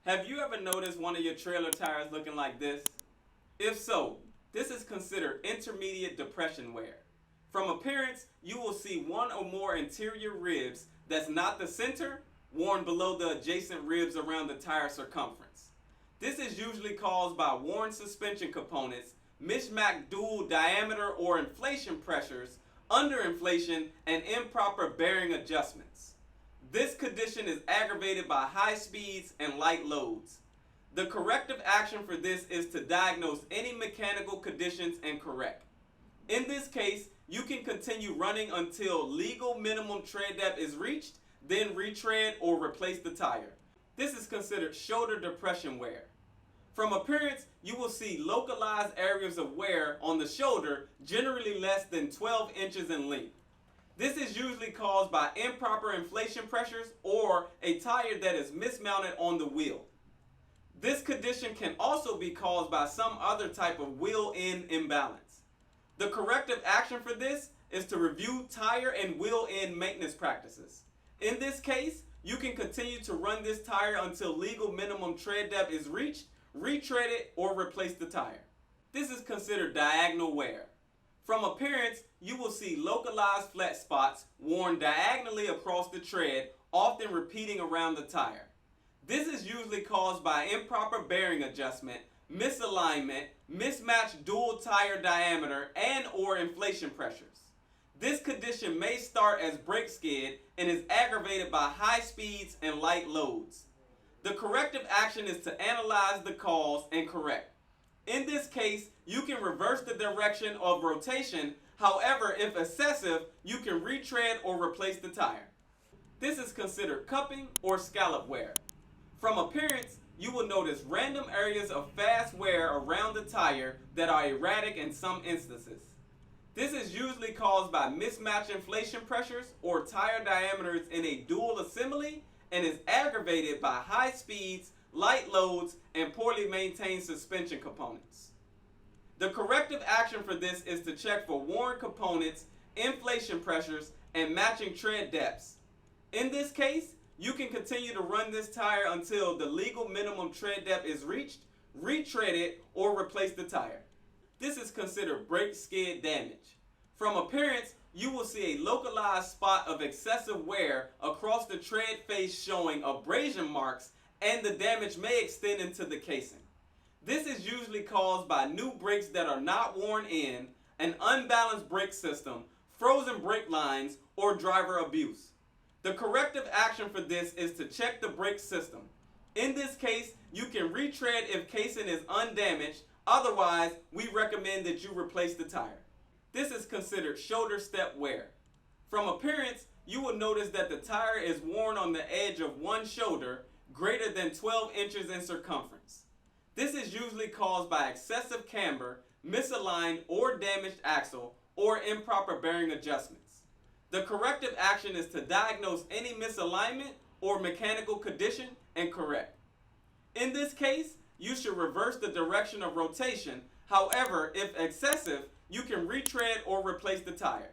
Have you ever noticed one of your trailer tires looking like this? If so, this is considered intermediate depression wear. From appearance, you will see one or more interior ribs that's not the center, worn below the adjacent ribs around the tire circumference. This is usually caused by worn suspension components, mismatched dual diameter or inflation pressures, underinflation, and improper bearing adjustments. This condition is aggravated by high speeds and light loads. The corrective action for this is to diagnose any mechanical conditions and correct. In this case, you can continue running until legal minimum tread depth is reached, then retread or replace the tire. This is considered shoulder depression wear. From appearance, you will see localized areas of wear on the shoulder, generally less than 12 inches in length. This is usually caused by improper inflation pressures or a tire that is mismounted on the wheel. This condition can also be caused by some other type of wheel end imbalance. The corrective action for this is to review tire and wheel end maintenance practices. In this case, you can continue to run this tire until legal minimum tread depth is reached, retread it, or replace the tire. This is considered diagonal wear. From appearance, you will see localized flat spots worn diagonally across the tread, often repeating around the tire. This is usually caused by improper bearing adjustment, misalignment, mismatched dual tire diameter, and or inflation pressures. This condition may start as brake skid and is aggravated by high speeds and light loads. The corrective action is to analyze the cause and correct. In this case, you can reverse the direction of rotation. However, if excessive, you can retread or replace the tire. This is considered cupping or scallop wear. From appearance, you will notice random areas of fast wear around the tire that are erratic in some instances. This is usually caused by mismatched inflation pressures or tire diameters in a dual assembly and is aggravated by high speeds, light loads, and poorly maintained suspension components. The corrective action for this is to check for worn components, inflation pressures, and matching tread depths. In this case, you can continue to run this tire until the legal minimum tread depth is reached, retread it, or replace the tire. This is considered brake skid damage. From appearance, you will see a localized spot of excessive wear across the tread face showing abrasion marks, and the damage may extend into the casing. This is usually caused by new brakes that are not worn in, an unbalanced brake system, frozen brake lines, or driver abuse. The corrective action for this is to check the brake system. In this case, you can retread if casing is undamaged. Otherwise, we recommend that you replace the tire. This is considered shoulder step wear. From appearance, you will notice that the tire is worn on the edge of one shoulder, greater than 12 inches in circumference. This is usually caused by excessive camber, misaligned or damaged axle, or improper bearing adjustments. The corrective action is to diagnose any misalignment or mechanical condition and correct. In this case, you should reverse the direction of rotation. However, if excessive, you can retread or replace the tire.